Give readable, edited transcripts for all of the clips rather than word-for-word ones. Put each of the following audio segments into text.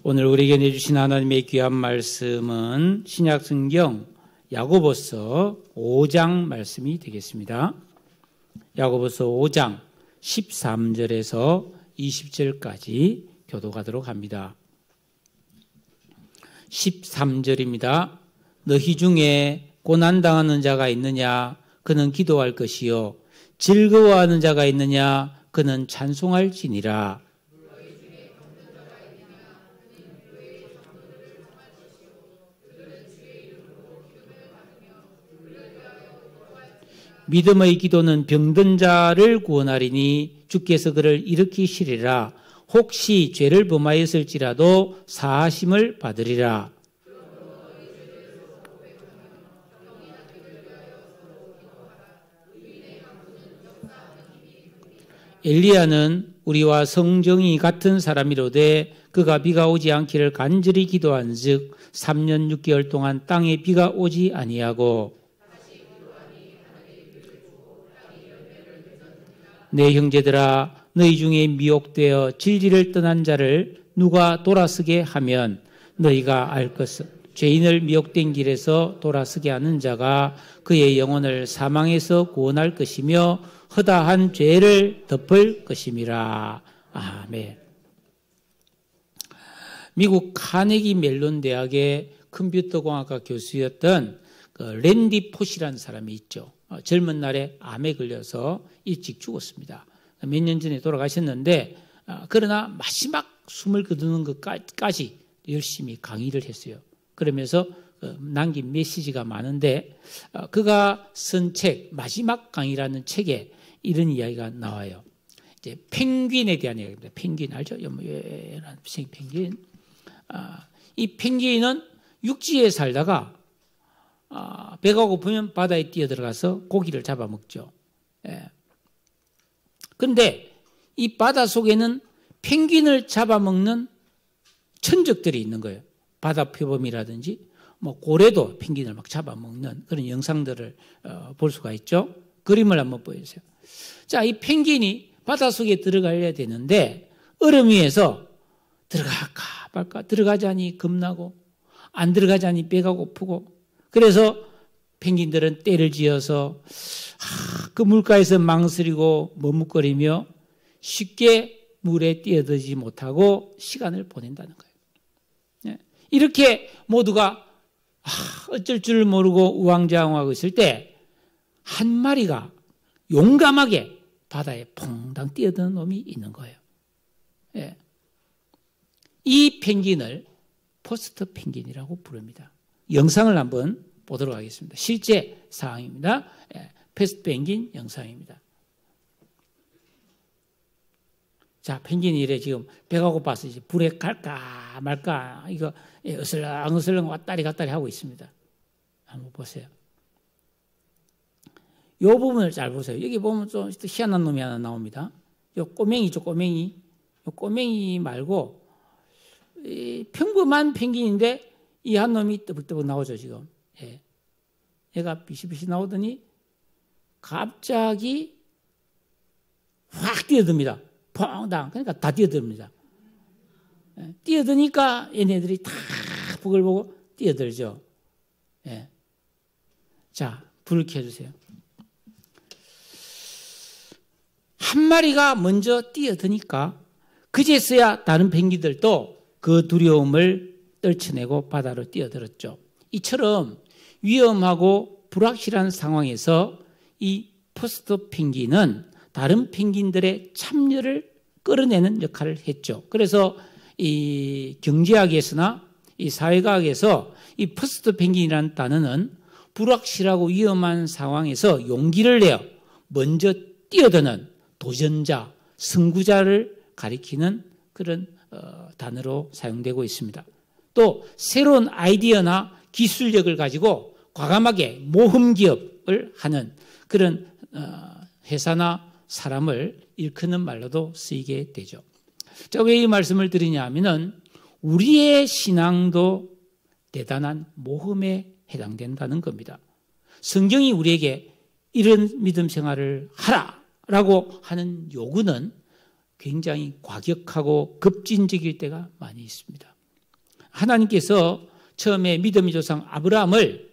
오늘 우리에게 내주신 하나님의 귀한 말씀은 신약성경 야고보서 5장 말씀이 되겠습니다. 야고보서 5장 13절에서 20절까지 교독하도록 합니다. 13절입니다. 너희 중에 고난당하는 자가 있느냐? 그는 기도할 것이요. 즐거워하는 자가 있느냐? 그는 찬송할지니라. 믿음의 기도는 병든 자를 구원하리니 주께서 그를 일으키시리라. 혹시 죄를 범하였을지라도 사하심을 받으리라. 엘리야는 우리와 성정이 같은 사람이로되 그가 비가 오지 않기를 간절히 기도한즉 3년 6개월 동안 땅에 비가 오지 아니하고 내 형제들아 너희 중에 미혹되어 진리를 떠난 자를 누가 돌아서게 하면 너희가 알 것은 죄인을 미혹된 길에서 돌아서게 하는 자가 그의 영혼을 사망에서 구원할 것이며 허다한 죄를 덮을 것임이라. 아멘. 미국 카네기 멜론 대학의 컴퓨터공학과 교수였던 랜디 포시라는 사람이 있죠. 젊은 날에 암에 걸려서 일찍 죽었습니다. 몇 년 전에 돌아가셨는데 그러나 마지막 숨을 거두는 것까지 열심히 강의를 했어요. 그러면서 남긴 메시지가 많은데 그가 쓴 책 마지막 강의라는 책에 이런 이야기가 나와요. 이제 펭귄에 대한 이야기입니다. 펭귄 알죠? 연무예란 펭귄. 이 펭귄은 육지에 살다가 배가 고프면 바다에 뛰어들어가서 고기를 잡아먹죠. 그런데 이 바다 속에는 펭귄을 잡아먹는 천적들이 있는 거예요. 바다 표범이라든지 뭐 고래도 펭귄을 막 잡아먹는 그런 영상들을 볼 수가 있죠. 그림을 한번 보여주세요. 자, 이 펭귄이 바닷속에 들어가야 되는데 얼음 위에서 들어갈까 말까 들어가자니 겁나고 안 들어가자니 배가 고프고 그래서 펭귄들은 떼를 지어서 그 물가에서 망설이고 머뭇거리며 쉽게 물에 뛰어들지 못하고 시간을 보낸다는 거예요. 이렇게 모두가 어쩔 줄 모르고 우왕좌왕하고 있을 때 한 마리가 용감하게 바다에 퐁당 뛰어드는 놈이 있는 거예요. 이 펭귄을 포스트 펭귄이라고 부릅니다. 영상을 한번 보도록 하겠습니다. 실제 상황입니다. 포스트 펭귄 영상입니다. 자, 펭귄이 이래 지금 배가 고파서 이제 불에 갈까 말까 이거 어슬렁어슬렁 왔다리 갔다리 하고 있습니다. 한번 보세요. 이 부분을 잘 보세요. 여기 보면 좀 희한한 놈이 하나 나옵니다. 이 꼬맹이죠, 꼬맹이. 이 꼬맹이 말고 평범한 펭귄인데 이 한 놈이 뜨벅뜨벅 나오죠, 지금. 얘가 비시비시 나오더니 갑자기 확 뛰어듭니다. 퐁당. 그러니까 다 뛰어듭니다. 뛰어드니까 얘네들이 다 북을 보고 뛰어들죠. 자, 불을 켜주세요. 한 마리가 먼저 뛰어드니까 그제서야 다른 펭귄들도 그 두려움을 떨쳐내고 바다로 뛰어들었죠. 이처럼 위험하고 불확실한 상황에서 이 포스트 펭귄은 다른 펭귄들의 참여를 끌어내는 역할을 했죠. 그래서 이 경제학에서나 이 사회과학에서 이 포스트 펭귄이라는 단어는 불확실하고 위험한 상황에서 용기를 내어 먼저 뛰어드는 도전자, 승구자를 가리키는 그런 단어로 사용되고 있습니다. 또 새로운 아이디어나 기술력을 가지고 과감하게 모험 기업을 하는 그런 회사나 사람을 일컫는 말로도 쓰이게 되죠. 제가 왜 이 말씀을 드리냐 하면은 우리의 신앙도 대단한 모험에 해당된다는 겁니다. 성경이 우리에게 이런 믿음 생활을 하라라고 하는 요구는 굉장히 과격하고 급진적일 때가 많이 있습니다. 하나님께서 처음에 믿음의 조상 아브라함을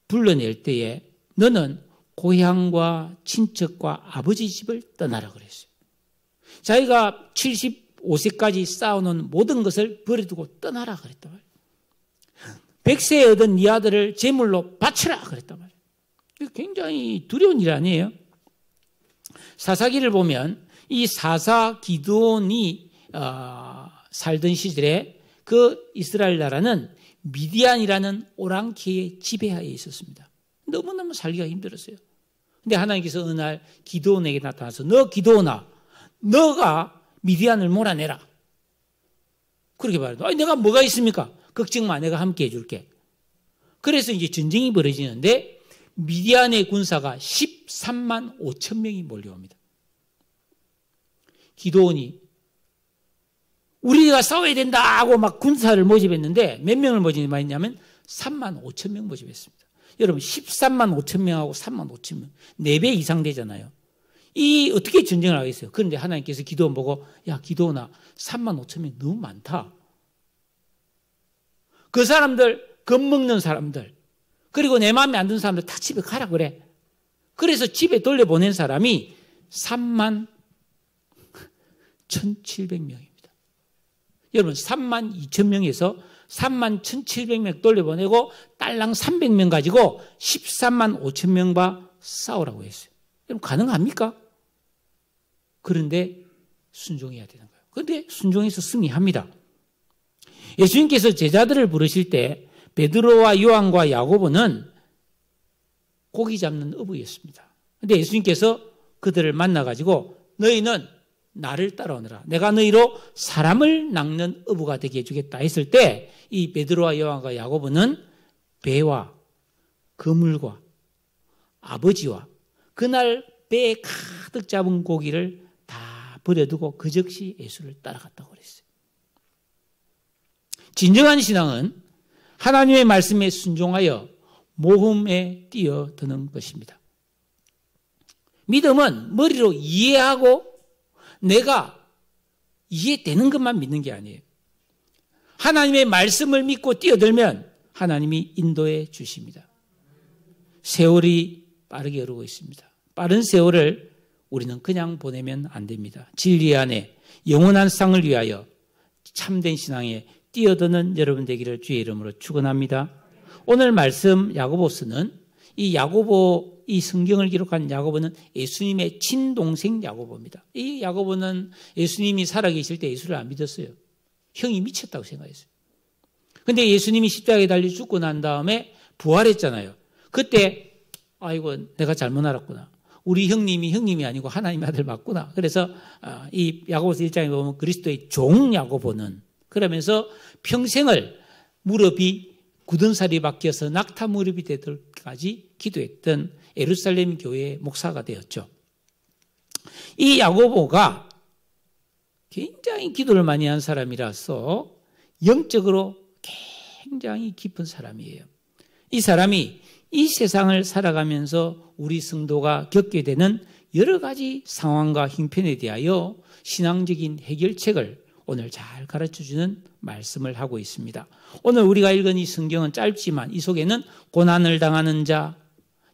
불러낼 때에 너는 고향과 친척과 아버지 집을 떠나라 그랬어요. 자기가 75세까지 쌓아놓은 모든 것을 버려두고 떠나라 그랬단 말이에요. 100세에 얻은 네 아들을 제물로 바쳐라 그랬단 말이에요. 굉장히 두려운 일 아니에요? 사사기를 보면 이 사사 기드온이 살던 시절에 그 이스라엘 나라는 미디안이라는 오랑캐의 지배하에 있었습니다. 너무너무 살기가 힘들었어요. 근데 하나님께서 어느 날 기드온에게 나타나서 너 기드온아, 너가 미디안을 몰아내라. 그렇게 말해도 아니 내가 뭐가 있습니까? 걱정 마, 내가 함께 해줄게. 그래서 이제 전쟁이 벌어지는데 미디안의 군사가 13만 5천 명이 몰려옵니다. 기드온이 우리가 싸워야 된다 하고 막 군사를 모집했는데 몇 명을 모집했냐면 3만 5천 명 모집했습니다. 여러분 13만 5천 명하고 3만 5천 명 4배 이상 되잖아요. 이 어떻게 전쟁을 하겠어요? 그런데 하나님께서 기드온 보고 야 기드온아 3만 5천 명 너무 많다. 그 사람들 겁먹는 사람들 그리고 내 마음에 안 드는 사람들 다 집에 가라 그래. 그래서 집에 돌려보낸 사람이 3만 1,700명입니다. 여러분 3만 2천 명에서 3만 1,700명 돌려보내고 딸랑 300명 가지고 13만 5천 명과 싸우라고 했어요. 여러분 가능합니까? 그런데 순종해야 되는 거예요. 그런데 순종해서 승리합니다. 예수님께서 제자들을 부르실 때 베드로와 요한과 야고보는 고기 잡는 어부였습니다. 그런데 예수님께서 그들을 만나가지고 너희는 나를 따라오너라. 내가 너희로 사람을 낚는 어부가 되게 해주겠다 했을 때 이 베드로와 요한과 야고보는 배와 그물과 아버지와 그날 배에 가득 잡은 고기를 다 버려두고 그 즉시 예수를 따라갔다고 그랬어요. 진정한 신앙은 하나님의 말씀에 순종하여 모험에 뛰어드는 것입니다. 믿음은 머리로 이해하고 내가 이해되는 것만 믿는 게 아니에요. 하나님의 말씀을 믿고 뛰어들면 하나님이 인도해 주십니다. 세월이 빠르게 흐르고 있습니다. 빠른 세월을 우리는 그냥 보내면 안 됩니다. 진리 안에 영원한 상을 위하여 참된 신앙에 뛰어드는 여러분 되기를 주의 이름으로 축원합니다. 오늘 말씀 야고보서는 이 야고보 이 성경을 기록한 야고보는 예수님의 친동생 야고보입니다. 이 야고보는 예수님이 살아계실 때 예수를 안 믿었어요. 형이 미쳤다고 생각했어요. 그런데 예수님이 십자가에 달려 죽고 난 다음에 부활했잖아요. 그때 아이고 내가 잘못 알았구나. 우리 형님이 아니고 하나님의 아들 맞구나. 그래서 이 야고보서 1장에 보면 그리스도의 종 야고보는 그러면서 평생을 무릎이 굳은 살이 바뀌어서 낙타 무릎이 되도록까지 기도했던 예루살렘 교회의 목사가 되었죠. 이 야고보가 굉장히 기도를 많이 한 사람이라서 영적으로 굉장히 깊은 사람이에요. 이 사람이 이 세상을 살아가면서 우리 성도가 겪게 되는 여러 가지 상황과 형편에 대하여 신앙적인 해결책을 오늘 잘 가르쳐주는 말씀을 하고 있습니다. 오늘 우리가 읽은 이 성경은 짧지만 이 속에는 고난을 당하는 자,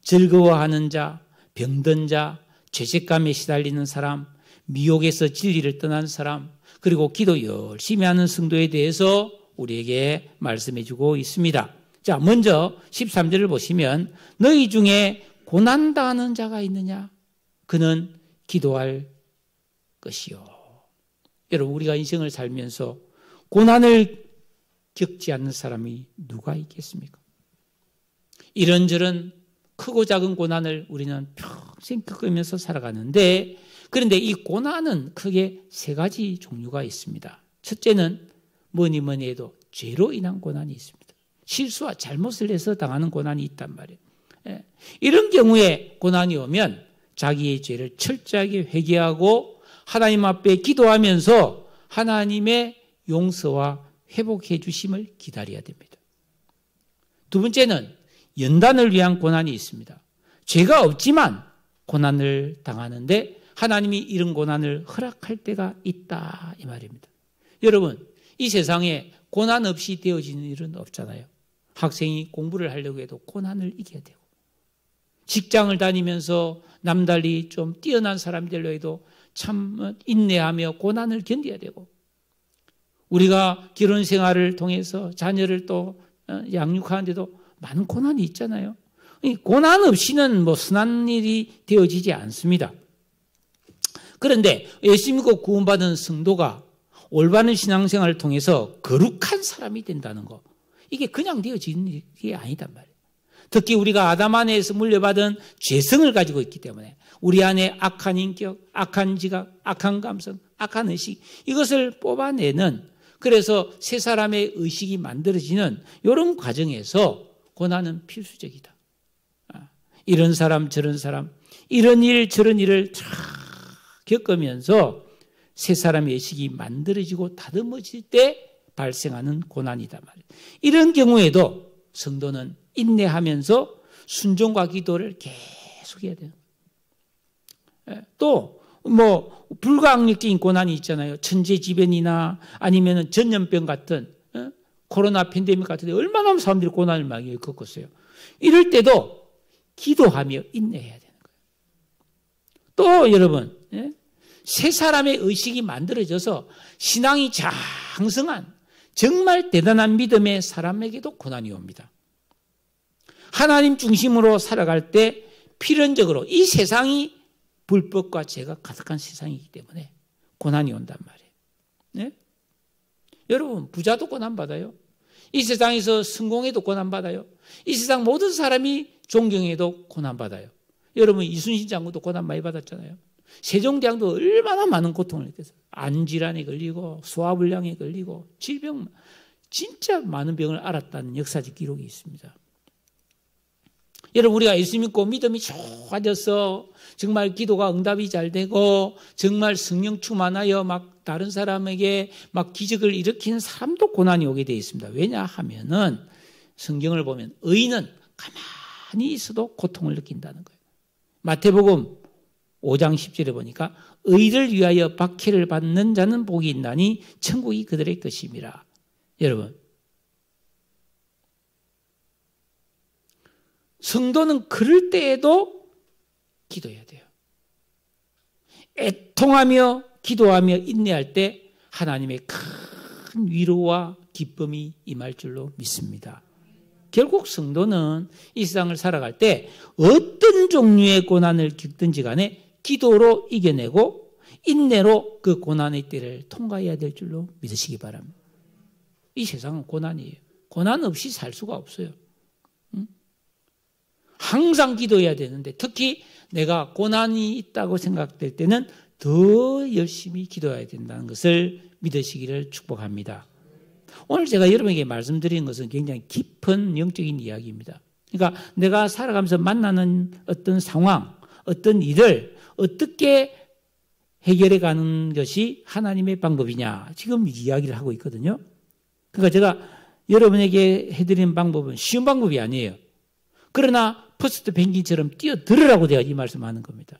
즐거워하는 자, 병든 자, 죄책감에 시달리는 사람, 미혹에서 진리를 떠난 사람, 그리고 기도 열심히 하는 성도에 대해서 우리에게 말씀해 주고 있습니다. 자, 먼저 13절을 보시면 너희 중에 고난당하는 자가 있느냐? 그는 기도할 것이요. 여러분 우리가 인생을 살면서 고난을 겪지 않는 사람이 누가 있겠습니까? 이런저런 크고 작은 고난을 우리는 평생 겪으면서 살아가는데 그런데 이 고난은 크게 세 가지 종류가 있습니다. 첫째는 뭐니 해도 죄로 인한 고난이 있습니다. 실수와 잘못을 해서 당하는 고난이 있단 말이에요. 이런 경우에 고난이 오면 자기의 죄를 철저하게 회개하고 하나님 앞에 기도하면서 하나님의 용서와 회복해 주심을 기다려야 됩니다. 두 번째는 연단을 위한 고난이 있습니다. 죄가 없지만 고난을 당하는데 하나님이 이런 고난을 허락할 때가 있다 이 말입니다. 여러분 이 세상에 고난 없이 되어지는 일은 없잖아요. 학생이 공부를 하려고 해도 고난을 이겨야 되고, 직장을 다니면서 남달리 좀 뛰어난 사람들로 해도 참 인내하며 고난을 견뎌야 되고, 우리가 결혼 생활을 통해서 자녀를 또 양육하는데도 많은 고난이 있잖아요. 고난 없이는 뭐 선한 일이 되어지지 않습니다. 그런데 예수 믿고 구원받은 성도가 올바른 신앙생활을 통해서 거룩한 사람이 된다는 거, 이게 그냥 되어지는 일이 아니단 말이에요. 특히 우리가 아담 안에서 물려받은 죄성을 가지고 있기 때문에 우리 안에 악한 인격, 악한 지각, 악한 감성, 악한 의식, 이것을 뽑아내는, 그래서 새 사람의 의식이 만들어지는 이런 과정에서 고난은 필수적이다. 이런 사람 저런 사람, 이런 일 저런 일을 쫙 겪으면서 새 사람의 의식이 만들어지고 다듬어질 때 발생하는 고난이다 말이에요. 이런 경우에도 성도는 인내하면서 순종과 기도를 계속해야 돼요. 또 뭐 불가항력적인 고난이 있잖아요. 천재지변이나 아니면 전염병 같은 코로나 팬데믹 같은 데 얼마나 많은 사람들이 고난을 많이 겪었어요. 이럴 때도 기도하며 인내해야 되는 거예요. 또 여러분, 새 사람의 의식이 만들어져서 신앙이 장성한 정말 대단한 믿음의 사람에게도 고난이 옵니다. 하나님 중심으로 살아갈 때 필연적으로 이 세상이 불법과 죄가 가득한 세상이기 때문에 고난이 온단 말이에요. 네? 여러분, 부자도 고난받아요. 이 세상에서 성공해도 고난받아요. 이 세상 모든 사람이 존경해도 고난받아요. 여러분, 이순신 장군도 고난 많이 받았잖아요. 세종대왕도 얼마나 많은 고통을 느꼈어요. 안질환에 걸리고 소화불량에 걸리고 질병, 진짜 많은 병을 앓았다는 역사적 기록이 있습니다. 여러분, 우리가 예수 믿고 믿음이 좋아져서 정말 기도가 응답이 잘 되고 정말 성령 충만하여 막 다른 사람에게 막 기적을 일으키는 사람도 고난이 오게 되어 있습니다. 왜냐하면은 성경을 보면 의인은 가만히 있어도 고통을 느낀다는 거예요. 마태복음 5장 10절에 보니까 의를 위하여 박해를 받는 자는 복이 있나니 천국이 그들의 것임이라. 여러분, 성도는 그럴 때에도 기도해야 돼요. 애통하며 기도하며 인내할 때 하나님의 큰 위로와 기쁨이 임할 줄로 믿습니다. 결국 성도는 이 세상을 살아갈 때 어떤 종류의 고난을 겪든지 간에 기도로 이겨내고 인내로 그 고난의 때를 통과해야 될 줄로 믿으시기 바랍니다. 이 세상은 고난이에요. 고난 없이 살 수가 없어요. 항상 기도해야 되는데 특히 내가 고난이 있다고 생각될 때는 더 열심히 기도해야 된다는 것을 믿으시기를 축복합니다. 오늘 제가 여러분에게 말씀드리는 것은 굉장히 깊은 영적인 이야기입니다. 그러니까 내가 살아가면서 만나는 어떤 상황, 어떤 일을 어떻게 해결해 가는 것이 하나님의 방법이냐, 지금 이야기를 하고 있거든요. 그러니까 제가 여러분에게 해드리는 방법은 쉬운 방법이 아니에요. 그러나 퍼스트 펭귄처럼 뛰어들으라고 제가 이 말씀하는 겁니다.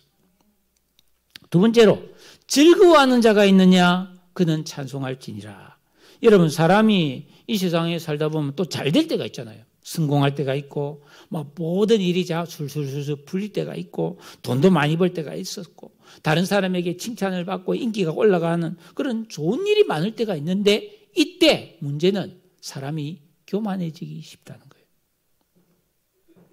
두 번째로, 즐거워하는 자가 있느냐? 그는 찬송할지니라. 여러분, 사람이 이 세상에 살다 보면 또 잘 될 때가 있잖아요. 성공할 때가 있고, 막 모든 일이 술술술술 풀릴 때가 있고, 돈도 많이 벌 때가 있었고, 다른 사람에게 칭찬을 받고 인기가 올라가는 그런 좋은 일이 많을 때가 있는데, 이때 문제는 사람이 교만해지기 쉽다는 거예요.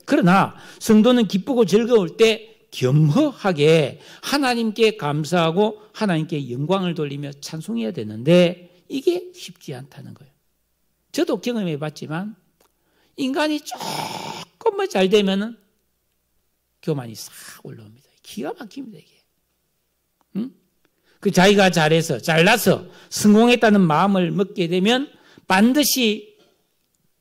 그러나 성도는 기쁘고 즐거울 때 겸허하게 하나님께 감사하고 하나님께 영광을 돌리며 찬송해야 되는데 이게 쉽지 않다는 거예요. 저도 경험해 봤지만 인간이 조금만 잘 되면은 교만이 싹 올라옵니다. 기가 막힙니다, 이게. 응? 그 자기가 잘해서, 잘나서 성공했다는 마음을 먹게 되면 반드시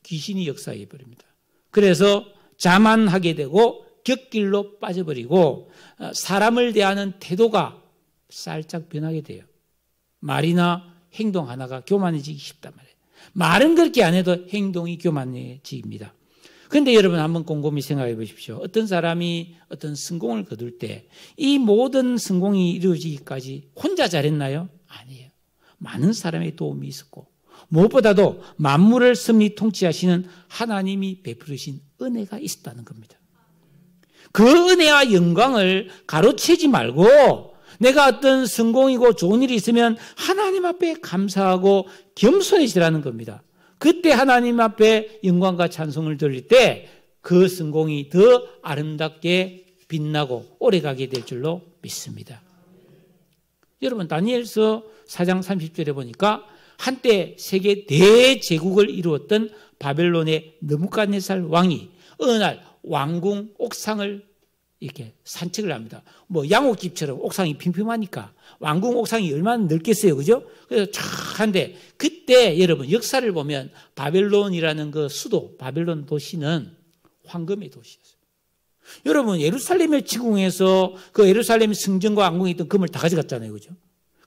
귀신이 역사해 버립니다. 그래서 자만하게 되고 곁길로 빠져버리고 사람을 대하는 태도가 살짝 변하게 돼요. 말이나 행동 하나가 교만해지기 쉽단 말이에요. 말은 그렇게 안 해도 행동이 교만해집니다. 그런데 여러분 한번 곰곰이 생각해 보십시오. 어떤 사람이 어떤 성공을 거둘 때 이 모든 성공이 이루어지기까지 혼자 잘했나요? 아니에요. 많은 사람의 도움이 있었고 무엇보다도 만물을 섭리 통치하시는 하나님이 베푸르신 은혜가 있었다는 겁니다. 그 은혜와 영광을 가로채지 말고 내가 어떤 성공이고 좋은 일이 있으면 하나님 앞에 감사하고 겸손해지라는 겁니다. 그때 하나님 앞에 영광과 찬송을 돌릴 때 그 성공이 더 아름답게 빛나고 오래가게 될 줄로 믿습니다. 여러분 다니엘서 4장 30절에 보니까 한때 세계 대제국을 이루었던 바벨론의 느부갓네살 왕이 어느 날 왕궁 옥상을 이렇게 산책을 합니다. 뭐 양옥집처럼 옥상이 핑핑하니까 왕궁 옥상이 얼마나 넓겠어요, 그죠? 그래서 쫙 한데 그때 여러분 역사를 보면 바벨론이라는 그 수도 바벨론 도시는 황금의 도시였어요. 여러분 예루살렘의 지붕에서 그 예루살렘 성전과 왕궁에 있던 금을 다 가져갔잖아요, 그죠?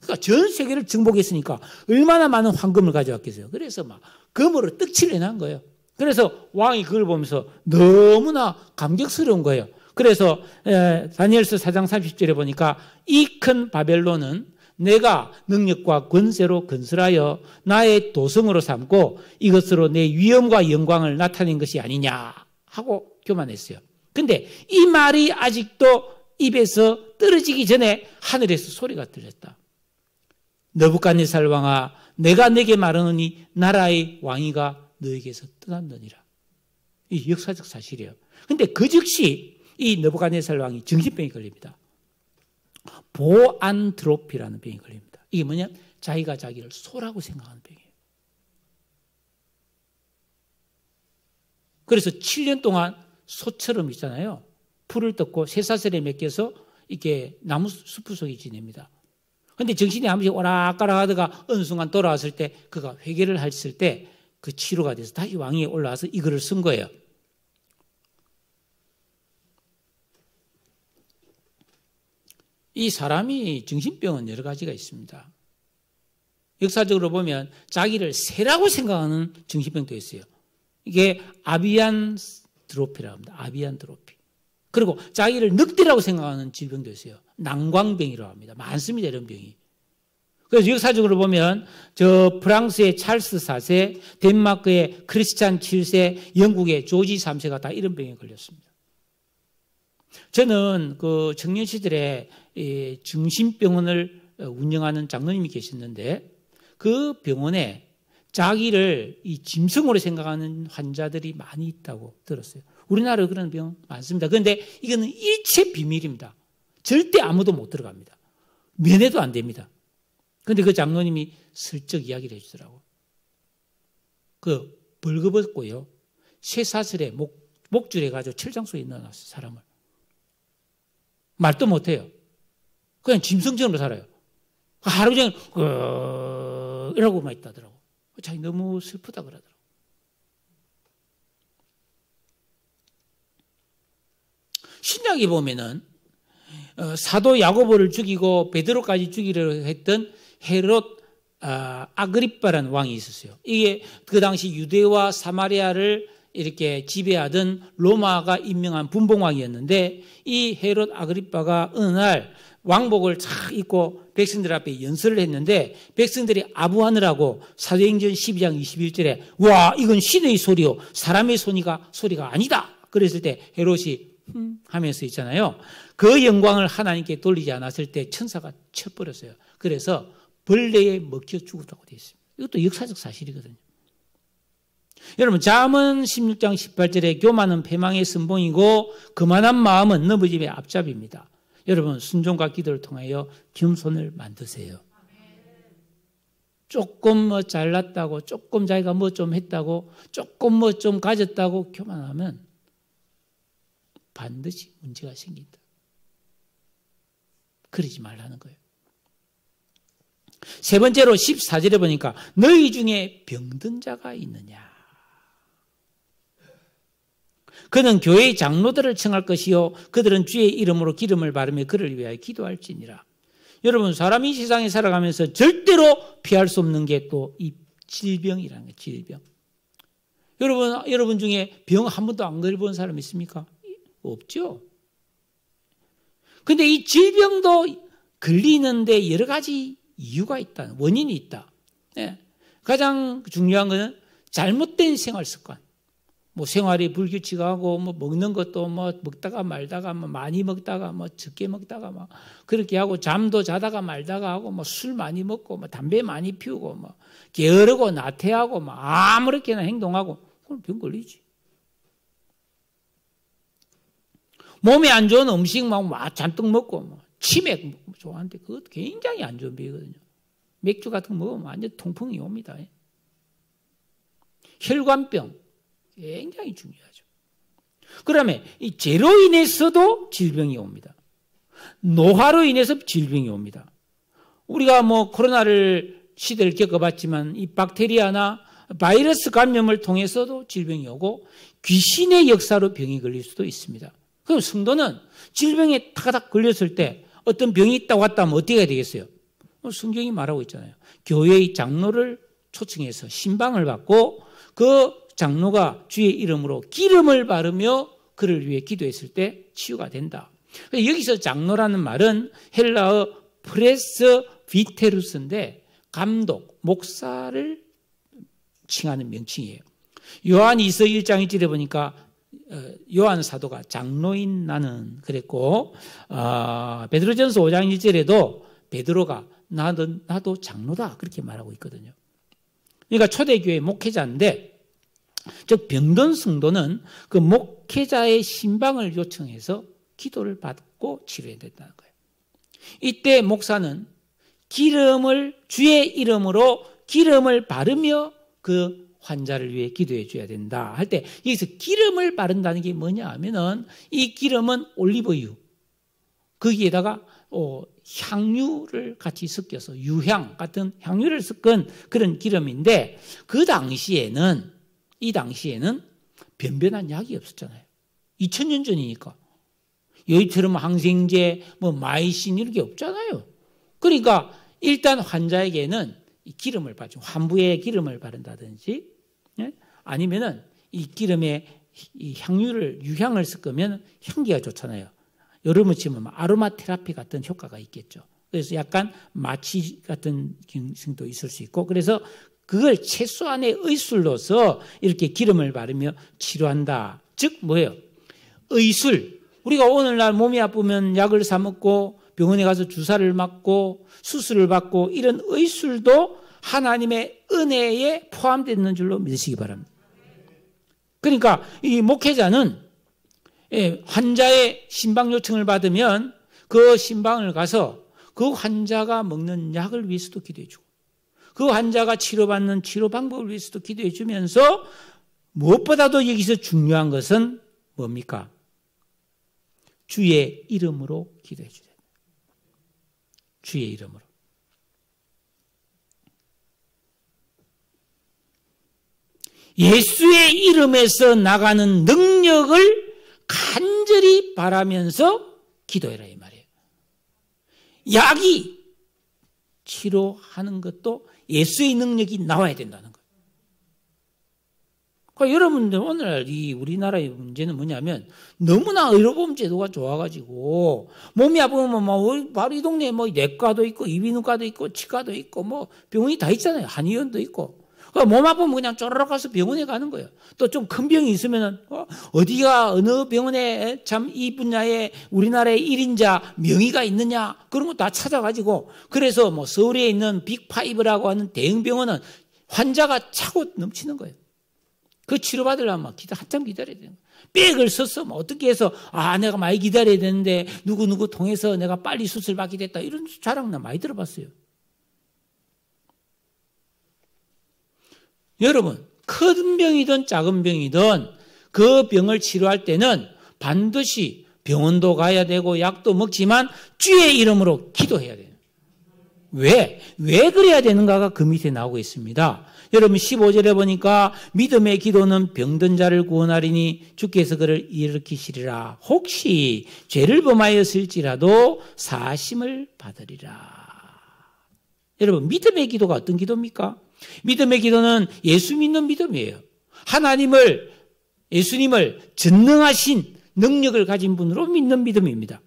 그러니까 전 세계를 정복했으니까 얼마나 많은 황금을 가져왔겠어요. 그래서 막 금으로 떡칠을 해놓은 거예요. 그래서 왕이 그걸 보면서 너무나 감격스러운 거예요. 그래서 다니엘서 4장 30절에 보니까 이 큰 바벨론은 내가 능력과 권세로 건설하여 나의 도성으로 삼고 이것으로 내 위엄과 영광을 나타낸 것이 아니냐 하고 교만했어요. 근데 이 말이 아직도 입에서 떨어지기 전에 하늘에서 소리가 들렸다. 느부갓네살 왕아, 내가 내게 말하노니 나라의 왕위가 너에게서 떠났느니라. 이 역사적 사실이에요. 근데 그 즉시 이 느부갓네살 왕이 정신병이 걸립니다. 보안트로피라는 병이 걸립니다. 이게 뭐냐? 자기가 자기를 소라고 생각하는 병이에요. 그래서 7년 동안 소처럼 있잖아요. 풀을 뜯고 쇠사슬에 맡겨서 이렇게 나무 숲 속에 지냅니다. 그런데 정신이 한 번씩 오락가락 하다가 어느 순간 돌아왔을 때 그가 회개를 했을 때 그 치료가 돼서 다시 왕위에 올라와서 이 글을 쓴 거예요. 이 사람이 정신병은 여러 가지가 있습니다. 역사적으로 보면 자기를 새라고 생각하는 정신병도 있어요. 이게 아비안 드로피라고 합니다. 아비안 드로피. 그리고 자기를 늑대라고 생각하는 질병도 있어요. 난광병이라고 합니다. 많습니다, 이런 병이. 그래서 역사적으로 보면 저 프랑스의 찰스 4세, 덴마크의 크리스찬 7세, 영국의 조지 3세가 다 이런 병에 걸렸습니다. 저는 그 청년 시절에 정신병원을 운영하는 장로님이 계셨는데 그 병원에 자기를 이 짐승으로 생각하는 환자들이 많이 있다고 들었어요. 우리나라에 그런 병 많습니다. 그런데 이거는 일체 비밀입니다. 절대 아무도 못 들어갑니다. 면회도 안 됩니다. 그런데 그 장로님이 슬쩍 이야기를 해주더라고. 그 벌거벗고요. 쇠사슬에 목줄에 가지고 철장 속에 넣어놨어요, 사람을. 말도 못해요. 그냥 짐승처럼 살아요. 하루 종일 이러고만 있다더라고. 자기 너무 슬프다 그러더라고. 신약에 보면은 사도 야고보를 죽이고 베드로까지 죽이려 했던 헤롯 아그리빠라는 왕이 있었어요. 이게 그 당시 유대와 사마리아를 이렇게 지배하던 로마가 임명한 분봉왕이었는데 이 헤롯 아그리빠가 어느 날 왕복을 쫙 입고 백성들 앞에 연설을 했는데 백성들이 아부하느라고 사도행전 12장 21절에 와 이건 신의 소리요 사람의 소리가 아니다. 그랬을 때 헤롯이 하면서 있잖아요. 그 영광을 하나님께 돌리지 않았을 때 천사가 쳐버렸어요. 그래서 벌레에 먹혀 죽었다고 되어 있습니다. 이것도 역사적 사실이거든요. 여러분 잠언 16장 18절에 교만은 패망의 선봉이고 그만한 마음은 너부집의 앞잡이입니다. 여러분 순종과 기도를 통하여 겸손을 만드세요. 조금 뭐 잘났다고 조금 자기가 뭐 좀 했다고 조금 뭐 좀 가졌다고 교만하면 반드시 문제가 생긴다. 그러지 말라는 거예요. 세 번째로 14절에 보니까 너희 중에 병든 자가 있느냐. 그는 교회의 장로들을 청할 것이요 그들은 주의 이름으로 기름을 바르며 그를 위하여 기도할지니라. 여러분 사람이 세상에 살아가면서 절대로 피할 수 없는 게 또 이 질병이라는 거예요. 질병. 여러분 중에 병 한 번도 안 걸려본 사람 있습니까? 없죠. 그런데 이 질병도 걸리는데 여러 가지 이유가 있다. 원인이 있다. 네. 가장 중요한 것은 잘못된 생활 습관. 뭐 생활이 불규칙하고 뭐 먹는 것도 뭐 먹다가 말다가 뭐 많이 먹다가 뭐 적게 먹다가 뭐 그렇게 하고 잠도 자다가 말다가 하고 뭐 술 많이 먹고 뭐 담배 많이 피우고 뭐 게으르고 나태하고 뭐 아무렇게나 행동하고 그럼 병 걸리지. 몸에 안 좋은 음식 막 잔뜩 먹고 뭐 치맥 좋아하는데 그것도 굉장히 안 좋은 병이거든요. 맥주 같은 거 먹으면 완전 통풍이 옵니다. 혈관병 굉장히 중요하죠. 그다음에 이 죄로 인해서도 질병이 옵니다. 노화로 인해서 질병이 옵니다. 우리가 뭐 코로나를 시대를 겪어봤지만 이 박테리아나 바이러스 감염을 통해서도 질병이 오고 귀신의 역사로 병이 걸릴 수도 있습니다. 그럼 성도는 질병에 타닥 걸렸을 때 어떤 병이 있다고 왔다 하면 어떻게 해야 되겠어요? 성경이 말하고 있잖아요. 교회의 장로를 초청해서 신방을 받고 그 장로가 주의 이름으로 기름을 바르며 그를 위해 기도했을 때 치유가 된다. 여기서 장로라는 말은 헬라어 프레스 비테루스인데 감독, 목사를 칭하는 명칭이에요. 요한 2서 1장 1절에 보니까 요한 사도가 장로인 나는 그랬고 베드로전서 5장 1절에도 베드로가 나도 장로다 그렇게 말하고 있거든요. 그러니까 초대교회 목회자인데 즉 병든 성도는 그 목회자의 신방을 요청해서 기도를 받고 치료해야 된다는 거예요. 이때 목사는 주의 이름으로 기름을 바르며 그 환자를 위해 기도해 줘야 된다 할 때 여기서 기름을 바른다는 게 뭐냐 하면은 이 기름은 올리브유 거기에다가 향유를 같이 섞여서 유향 같은 향유를 섞은 그런 기름인데 이 당시에는 변변한 약이 없었잖아요. 2000년 전이니까. 여기처럼 항생제, 마이신 이런 게 없잖아요. 그러니까 일단 환자에게는 이 기름을 바르죠. 환부에 기름을 바른다든지, 아니면은 이 기름에 이 유향을 섞으면 향기가 좋잖아요. 여름을 치면 아로마 테라피 같은 효과가 있겠죠. 그래서 약간 마취 같은 기능도 있을 수 있고, 그래서 그걸 최소한의 의술로서 이렇게 기름을 바르며 치료한다. 즉 뭐예요? 의술. 우리가 오늘날 몸이 아프면 약을 사 먹고 병원에 가서 주사를 맞고 수술을 받고 이런 의술도 하나님의 은혜에 포함되어 있는 줄로 믿으시기 바랍니다. 그러니까 이 목회자는 환자의 신방 요청을 받으면 그 신방을 가서 그 환자가 먹는 약을 위해서도 기도해 주고 그 환자가 치료받는 치료 방법을 위해서도 기도해 주면서 무엇보다도 여기서 중요한 것은 뭡니까? 주의 이름으로 기도해 주세요. 주의 이름으로. 예수의 이름에서 나가는 능력을 간절히 바라면서 기도해라 이 말이에요. 약이 치료하는 것도 예수의 능력이 나와야 된다는 거예요. 그러니까 여러분들 오늘날 이 우리나라의 문제는 뭐냐면 너무나 의료보험 제도가 좋아가지고 몸이 아프면 바로 이 동네에 내과도 있고 이비인후과도 있고 치과도 있고 병원이 다 있잖아요. 한의원도 있고. 그러니까 몸 아프면 그냥 쪼르륵 가서 병원에 가는 거예요. 또 좀 큰 병이 있으면은 어디가 어느 병원에 참 이 분야에 우리나라의 1인자 명의가 있느냐 그런 거 다 찾아가지고 그래서 서울에 있는 빅5라고 하는 대형 병원은 환자가 차고 넘치는 거예요. 그 치료받으려면 한참 기다려야 돼요. 백을 썼어. 어떻게 해서 내가 많이 기다려야 되는데 누구 통해서 내가 빨리 수술 받게 됐다 이런 자랑 나 많이 들어봤어요. 여러분 큰 병이든 작은 병이든 그 병을 치료할 때는 반드시 병원도 가야 되고 약도 먹지만 주의 이름으로 기도해야 돼요. 왜 그래야 되는가가 그 밑에 나오고 있습니다. 여러분 15절에 보니까 믿음의 기도는 병든 자를 구원하리니 주께서 그를 일으키시리라. 혹시 죄를 범하였을지라도 사심을 받으리라. 여러분 믿음의 기도가 어떤 기도입니까? 믿음의 기도는 예수 믿는 믿음이에요. 예수님을 전능하신 능력을 가진 분으로 믿는 믿음입니다.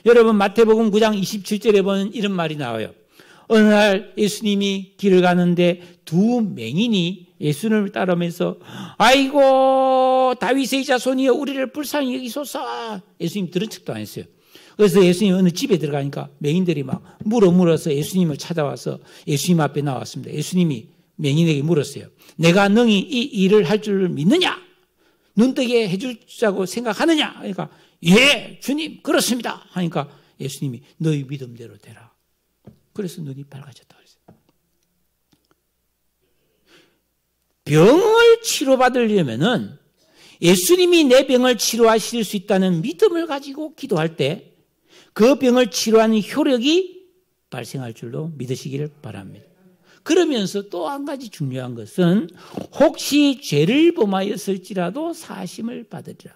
여러분 마태복음 9장 27절에 보면 이런 말이 나와요. 어느 날 예수님이 길을 가는데 두 맹인이 예수님을 따라오면서 아이고 다윗의 자손이여 우리를 불쌍히 여기소서. 예수님 들은 척도 안 했어요. 그래서 예수님 어느 집에 들어가니까 맹인들이 막 물어서 예수님을 찾아와서 예수님 앞에 나왔습니다. 예수님이 맹인에게 물었어요. 내가 능히 이 일을 할 줄 믿느냐? 눈뜨게 해주자고 생각하느냐? 그러니까 예 주님 그렇습니다 하니까 예수님이 너희 믿음대로 되라. 그래서 눈이 밝아졌다 그랬어요. 병을 치료받으려면은 예수님이 내 병을 치료하실 수 있다는 믿음을 가지고 기도할 때 그 병을 치료하는 효력이 발생할 줄로 믿으시기를 바랍니다. 그러면서 또 한 가지 중요한 것은 혹시 죄를 범하였을지라도 사심을 받으리라.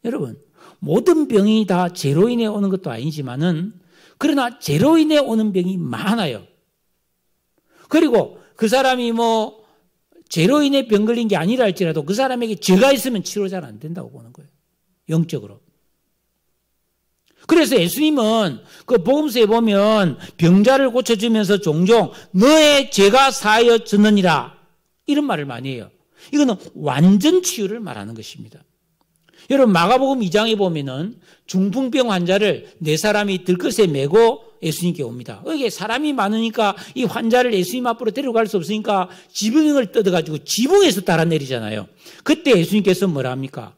여러분 모든 병이 다 죄로 인해 오는 것도 아니지만은 그러나 죄로 인해 오는 병이 많아요. 그리고 그 사람이 뭐 죄로 인해 병 걸린 게 아니라 할지라도 그 사람에게 죄가 있으면 치료 잘 안 된다고 보는 거예요. 영적으로. 그래서 예수님은 그 복음서에 보면 병자를 고쳐주면서 종종 너의 죄가 사하여졌느니라 이런 말을 많이 해요. 이거는 완전 치유를 말하는 것입니다. 여러분 마가복음 2장에 보면은 중풍병 환자를 네 사람이 들것에 메고 예수님께 옵니다. 이게 사람이 많으니까 이 환자를 예수님 앞으로 데려갈 수 없으니까 지붕을 뜯어가지고 지붕에서 따라내리잖아요. 그때 예수님께서 뭐라 합니까?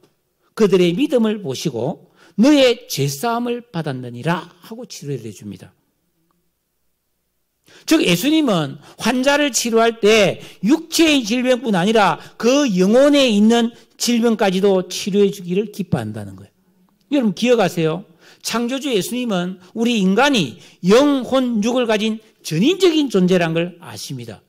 그들의 믿음을 보시고 너의 죄사함을 받았느니라 하고 치료를 해줍니다. 즉 예수님은 환자를 치료할 때 육체의 질병뿐 아니라 그 영혼에 있는 질병까지도 치료해 주기를 기뻐한다는 거예요. 여러분 기억하세요. 창조주 예수님은 우리 인간이 영혼, 육을 가진 전인적인 존재란 걸 아십니다.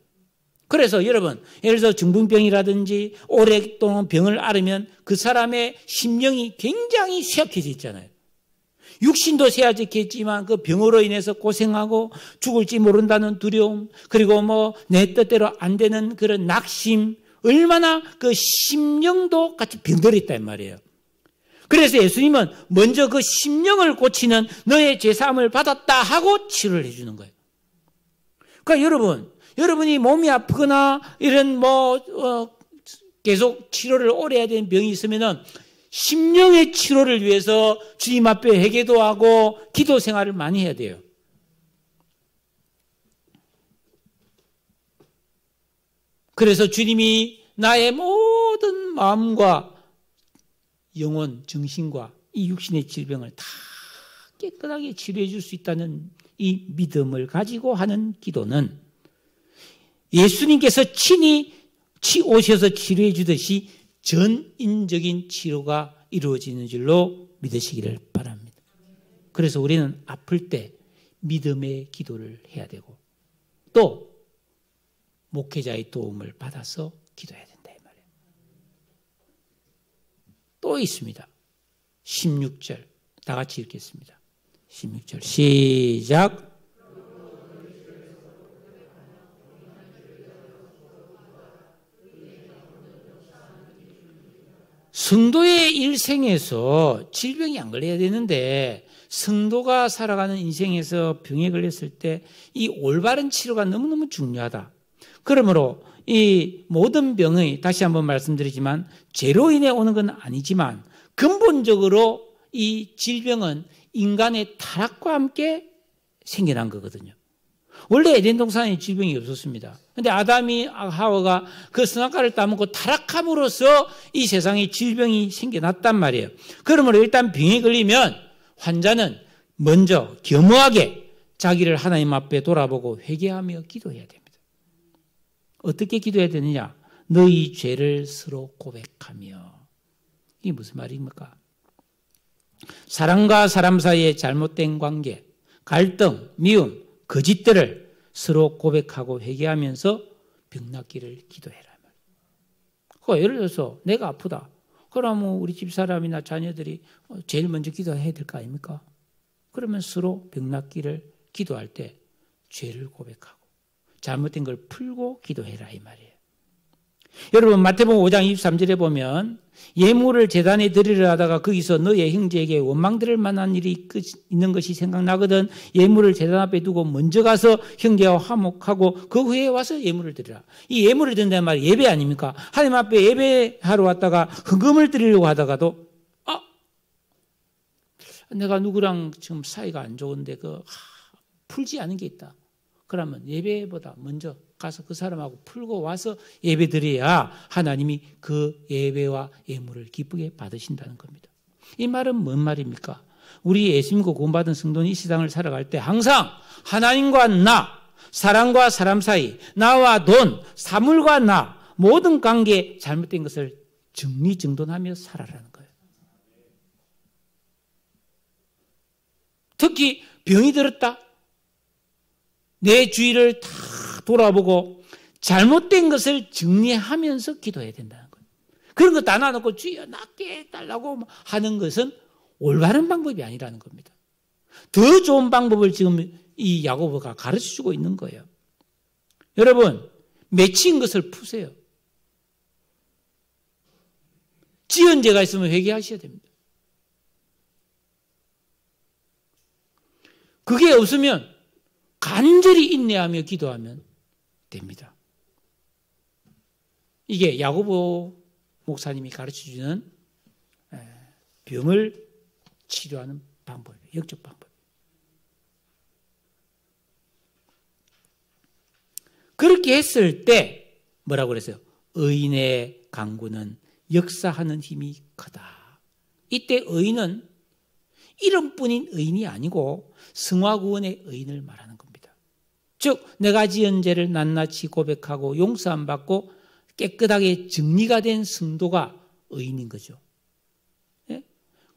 그래서 여러분 예를 들어서 중풍병이라든지 오랫동안 병을 앓으면 그 사람의 심령이 굉장히 쇠약해져 있잖아요. 육신도 쇠약해졌지만 그 병으로 인해서 고생하고 죽을지 모른다는 두려움 그리고 뭐 내 뜻대로 안 되는 그런 낙심 얼마나 그 심령도 같이 병들어 있단 말이에요. 그래서 예수님은 먼저 그 심령을 고치는 너의 죄사함을 받았다 하고 치료를 해주는 거예요. 그러니까 여러분이 몸이 아프거나 이런 계속 치료를 오래 해야 되는 병이 있으면은 심령의 치료를 위해서 주님 앞에 회개도 하고 기도 생활을 많이 해야 돼요. 그래서 주님이 나의 모든 마음과 영혼, 정신과 이 육신의 질병을 다 깨끗하게 치료해 줄 수 있다는 이 믿음을 가지고 하는 기도는 예수님께서 친히 오셔서 치료해 주듯이 전인적인 치료가 이루어지는 줄로 믿으시기를 바랍니다. 그래서 우리는 아플 때 믿음의 기도를 해야 되고 또 목회자의 도움을 받아서 기도해야 된다 이 말이에요. 또 있습니다. 16절 다 같이 읽겠습니다. 16절 시작. 성도의 일생에서 질병이 안 걸려야 되는데 성도가 살아가는 인생에서 병에 걸렸을 때 이 올바른 치료가 너무너무 중요하다. 그러므로 이 모든 병의 다시 한번 말씀드리지만 죄로 인해 오는 건 아니지만 근본적으로 이 질병은 인간의 타락과 함께 생겨난 거거든요. 원래 에덴 동산에 질병이 없었습니다. 그런데 아담이 하와가 그 선악과를 따먹고 타락함으로써 이 세상에 질병이 생겨났단 말이에요. 그러므로 일단 병에 걸리면 환자는 먼저 겸허하게 자기를 하나님 앞에 돌아보고 회개하며 기도해야 됩니다. 어떻게 기도해야 되느냐? 너희 죄를 서로 고백하며. 이게 무슨 말입니까? 사람과 사람 사이의 잘못된 관계, 갈등, 미움, 거짓들을 서로 고백하고 회개하면서 병 낫기를 기도해라. 예를 들어서 내가 아프다. 그러면 우리 집사람이나 자녀들이 제일 먼저 기도해야 될 거 아닙니까? 그러면 서로 병 낫기를 기도할 때 죄를 고백하고 잘못된 걸 풀고 기도해라 이 말이에요. 여러분 마태복음 5장 23절에 보면 예물을 제단에 드리려 하다가 거기서 너의 형제에게 원망들을 만난 일이 있는 것이 생각나거든 예물을 제단 앞에 두고 먼저 가서 형제와 화목하고 그 후에 와서 예물을 드리라. 이 예물을 드린다는 말이 예배 아닙니까? 하나님 앞에 예배하러 왔다가 헌금을 드리려고 하다가도 내가 누구랑 지금 사이가 안 좋은데 풀지 않은 게 있다. 그러면 예배보다 먼저 가서 그 사람하고 풀고 와서 예배 드려야 하나님이 그 예배와 예물을 기쁘게 받으신다는 겁니다. 이 말은 뭔 말입니까? 우리 예수 믿고 구원받은 성도는 이 세상을 살아갈 때 항상 하나님과 나, 사람과 사람 사이, 나와 돈, 사물과 나 모든 관계 잘못된 것을 정리정돈하며 살아라는 거예요. 특히 병이 들었다. 내 주위를 다 돌아보고 잘못된 것을 정리하면서 기도해야 된다는 거예요. 그런 거 다 놔놓고 주여 낫게 해달라고 하는 것은 올바른 방법이 아니라는 겁니다. 더 좋은 방법을 지금 이 야고보가 가르쳐주고 있는 거예요. 여러분 맺힌 것을 푸세요. 지은 죄가 있으면 회개하셔야 됩니다. 그게 없으면 간절히 인내하며 기도하면 됩니다. 이게 야고보 목사님이 가르쳐주는 병을 치료하는 방법이에요. 영적 방법. 그렇게 했을 때 뭐라고 그랬어요? 의인의 강구는 역사하는 힘이 크다. 이때 의인은 이름뿐인 의인이 아니고 성화구원의 의인을 말하는 겁니다. 즉 내가 지은 죄를 낱낱이 고백하고 용서함 받고 깨끗하게 정리가 된 성도가 의인인 거죠.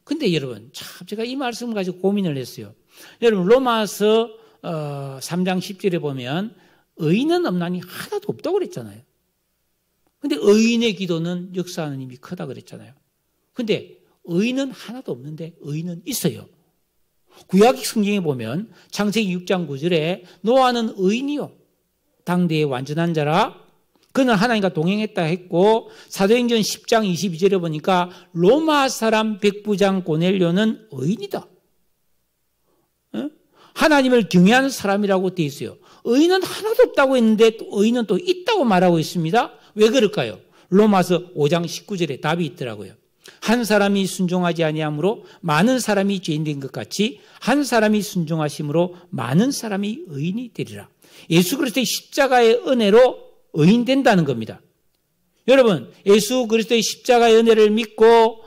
근데 여러분 참 제가 이 말씀을 가지고 고민을 했어요. 여러분 로마서 3장 10절에 보면 의인은 없나니 하나도 없다고 그랬잖아요. 근데 의인의 기도는 역사하는 힘이 크다 그랬잖아요. 근데 의인은 하나도 없는데 의인은 있어요. 구약 성경에 보면 창세기 6장 9절에 노아는 의인이요 당대의 완전한 자라 그는 하나님과 동행했다 했고 사도행전 10장 22절에 보니까 로마 사람 백부장 고넬료는 의인이다. 하나님을 경외하는 사람이라고 되어 있어요. 의인은 하나도 없다고 했는데 의인은 또 있다고 말하고 있습니다. 왜 그럴까요? 로마서 5장 19절에 답이 있더라고요. 한 사람이 순종하지 아니함으로 많은 사람이 죄인된 것 같이 한 사람이 순종하심으로 많은 사람이 의인이 되리라. 예수 그리스도의 십자가의 은혜로 의인된다는 겁니다. 여러분 예수 그리스도의 십자가의 은혜를 믿고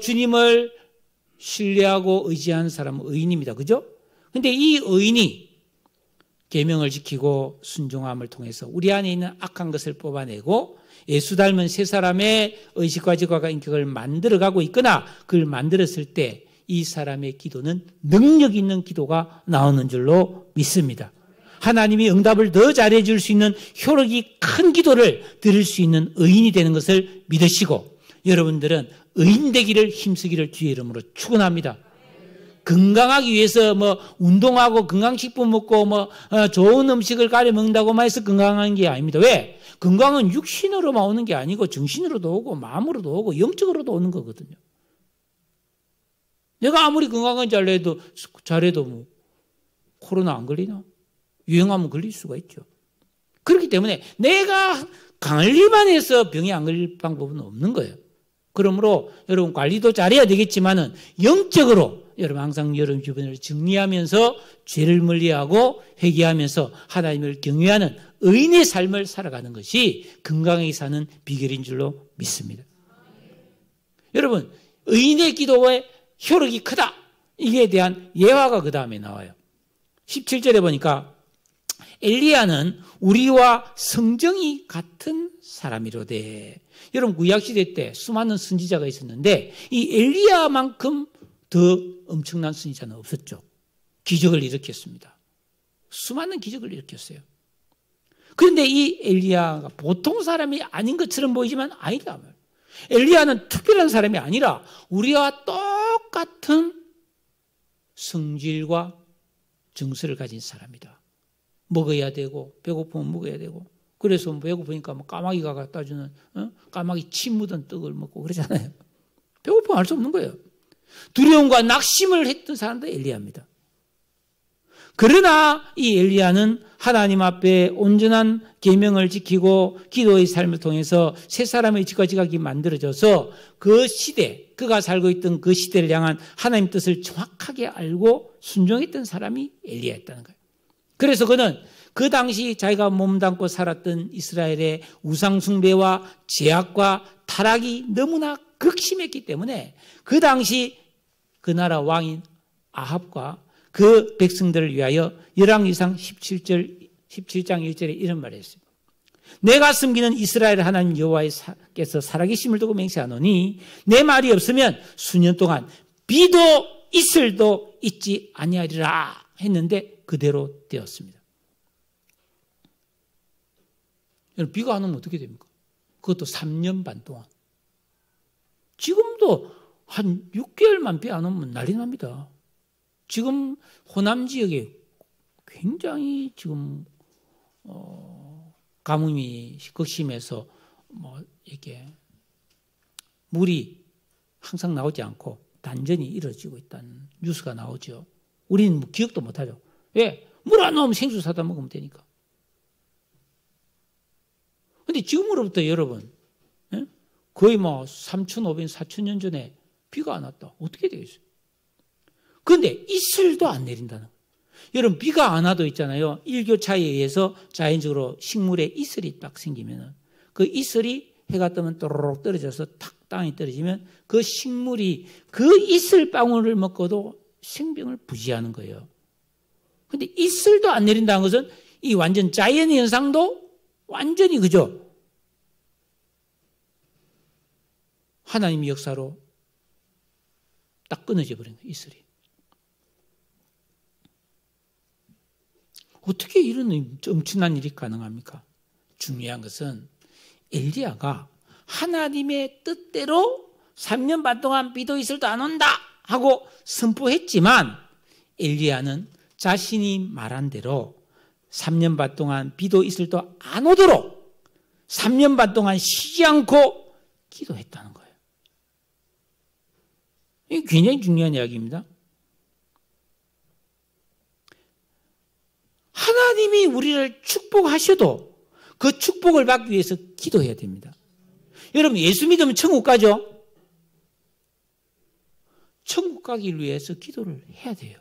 주님을 신뢰하고 의지한 사람은 의인입니다. 그죠? 근데 이 의인이 계명을 지키고 순종함을 통해서 우리 안에 있는 악한 것을 뽑아내고 예수 닮은 새 사람의 의식과 지각과 인격을 만들어가고 있거나 그걸 만들었을 때 이 사람의 기도는 능력 있는 기도가 나오는 줄로 믿습니다. 하나님이 응답을 더 잘해 줄 수 있는 효력이 큰 기도를 드릴 수 있는 의인이 되는 것을 믿으시고 여러분들은 의인 되기를 힘쓰기를 주의 이름으로 축원합니다. 건강하기 위해서 운동하고 건강식품 먹고 좋은 음식을 가려 먹는다고만 해서 건강한 게 아닙니다. 왜? 건강은 육신으로만 오는 게 아니고 정신으로도 오고 마음으로도 오고 영적으로도 오는 거거든요. 내가 아무리 건강은 잘해도 코로나 안 걸리나? 유행하면 걸릴 수가 있죠. 그렇기 때문에 내가 관리만 해서 병이 안 걸릴 방법은 없는 거예요. 그러므로 여러분 관리도 잘해야 되겠지만은 영적으로 여러분 항상 여러분 주변을 정리하면서 죄를 멀리하고 회개하면서 하나님을 경외하는 의인의 삶을 살아가는 것이 건강하게 사는 비결인 줄로 믿습니다. 여러분 의인의 기도의 효력이 크다. 이에 대한 예화가 그 다음에 나와요. 17절에 보니까 엘리야는 우리와 성정이 같은 사람이로되. 여러분 구약시대 때 수많은 선지자가 있었는데 이 엘리야만큼 더 엄청난 선지자는 없었죠. 기적을 일으켰습니다. 수많은 기적을 일으켰어요. 그런데 이 엘리야가 보통 사람이 아닌 것처럼 보이지만 아니다. 엘리야는 특별한 사람이 아니라 우리와 똑같은 성질과 정서를 가진 사람이다. 먹어야 되고 배고프면 먹어야 되고 그래서 배고프니까 뭐 까마귀가 갖다 주는 까마귀 침 묻은 떡을 먹고 그러잖아요. 배고프면 할 수 없는 거예요. 두려움과 낙심을 했던 사람도 엘리야입니다. 그러나 이 엘리야는 하나님 앞에 온전한 계명을 지키고 기도의 삶을 통해서 새 사람의 지과 지각이 만들어져서 그 시대, 그가 살고 있던 그 시대를 향한 하나님 뜻을 정확하게 알고 순종했던 사람이 엘리야였다는 거예요. 그래서 그는 그 당시 자기가 몸담고 살았던 이스라엘의 우상숭배와 제약과 타락이 너무나 극심했기 때문에 그 당시 그 나라 왕인 아합과 그 백성들을 위하여 열왕기상 17장 1절에 이런 말을 했습니다. 내가 섬기는 이스라엘 하나님 여호와께서 살아계심을 두고 맹세하노니 내 말이 없으면 수년 동안 비도 이슬도 있지 아니하리라 했는데 그대로 되었습니다. 여러분, 비가 안 오면 어떻게 됩니까? 그것도 3년 반 동안. 지금도 한 6개월만 비 안 오면 난리 납니다. 지금 호남 지역에 굉장히 지금 가뭄이 극심해서 뭐 이렇게 물이 항상 나오지 않고 단전이 이루어지고 있다는 뉴스가 나오죠. 우리는 기억도 못하죠. 왜? 물 안 나오면 생수 사다 먹으면 되니까. 근데 지금으로부터 여러분, 거의 뭐 3,500, 4,000년 전에 비가 안 왔다. 어떻게 되겠어요? 그런데 이슬도 안 내린다는 거예요. 여러분, 비가 안 와도 있잖아요. 일교차에 의해서 자연적으로 식물에 이슬이 딱 생기면 그 이슬이 해가 뜨면 또르륵 떨어져서 탁 땅에 떨어지면 그 식물이 그 이슬 방울을 먹고도 생명을 부지하는 거예요. 그런데 이슬도 안 내린다는 것은 이 완전 자연 현상도 완전히 그죠? 하나님의 역사로 딱 끊어져 버린 거예요, 이슬이. 어떻게 이런 엄청난 일이 가능합니까? 중요한 것은 엘리야가 하나님의 뜻대로 3년 반 동안 비도 이슬도 안 온다 하고 선포했지만 엘리야는 자신이 말한 대로 3년 반 동안 비도 이슬도 안 오도록 3년 반 동안 쉬지 않고 기도했다는 거예요. 이게 굉장히 중요한 이야기입니다. 하나님이 우리를 축복하셔도 그 축복을 받기 위해서 기도해야 됩니다. 여러분, 예수 믿으면 천국 가죠? 천국 가기 위해서 기도를 해야 돼요.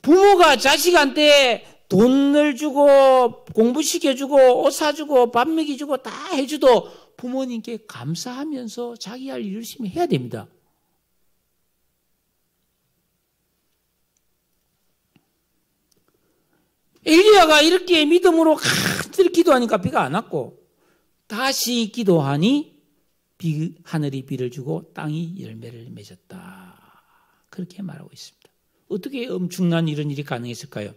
부모가 자식한테 돈을 주고 공부시켜주고 옷 사주고 밥 먹여주고 다 해줘도 부모님께 감사하면서 자기 할 일 열심히 해야 됩니다. 엘리야가 이렇게 믿음으로 간절히 기도하니까 비가 안 왔고 다시 기도하니 하늘이 비를 주고 땅이 열매를 맺었다. 그렇게 말하고 있습니다. 어떻게 엄청난 이런 일이 가능했을까요?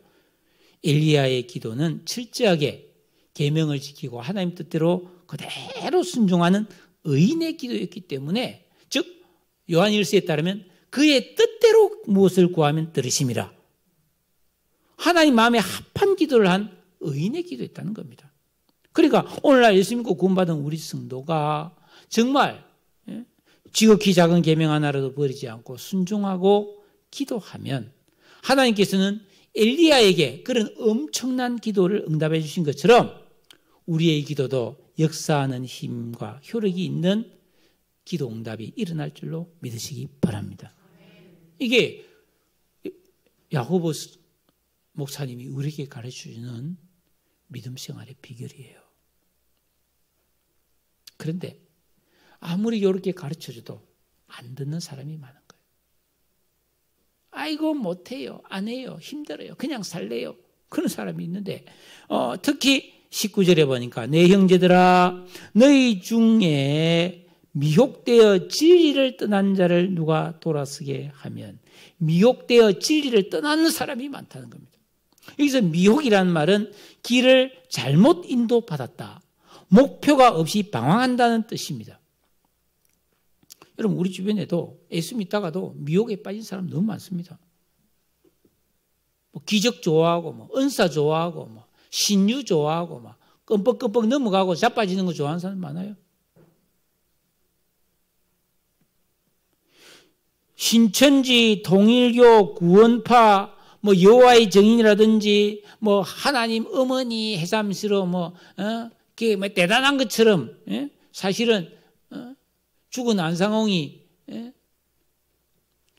엘리야의 기도는 철저하게 계명을 지키고 하나님 뜻대로 그대로 순종하는 의인의 기도였기 때문에, 즉 요한일서에 따르면 그의 뜻대로 무엇을 구하면 들으심이라. 하나님 마음에 합한 기도를 한 의인의 기도였다는 겁니다. 그러니까 오늘날 예수 믿고 구원받은 우리 성도가 정말 지극히 작은 계명 하나라도 버리지 않고 순종하고 기도하면 하나님께서는 엘리야에게 그런 엄청난 기도를 응답해 주신 것처럼 우리의 기도도 역사하는 힘과 효력이 있는 기도 응답이 일어날 줄로 믿으시기 바랍니다. 이게 야고보 목사님이 우리에게 가르쳐주는 믿음 생활의 비결이에요. 그런데 아무리 이렇게 가르쳐줘도 안 듣는 사람이 많은 거예요. 아이고 못해요, 안 해요, 힘들어요, 그냥 살래요, 그런 사람이 있는데 특히 19절에 보니까 내 형제들아 너희 중에 미혹되어 진리를 떠난 자를 누가 돌아서게 하면, 미혹되어 진리를 떠나는 사람이 많다는 겁니다. 여기서 미혹이라는 말은 길을 잘못 인도받았다, 목표가 없이 방황한다는 뜻입니다. 여러분, 우리 주변에도 예수 믿다가도 미혹에 빠진 사람 너무 많습니다. 뭐 기적 좋아하고, 뭐 은사 좋아하고, 뭐 신유 좋아하고, 막 끔뻑끔뻑 넘어가고 자빠지는 거 좋아하는 사람 많아요. 신천지, 통일교, 구원파, 뭐 여호와의 증인이라든지, 뭐 하나님 어머니 해삼시로 그게 뭐 대단한 것처럼, 예? 사실은 죽은 안상홍이, 예?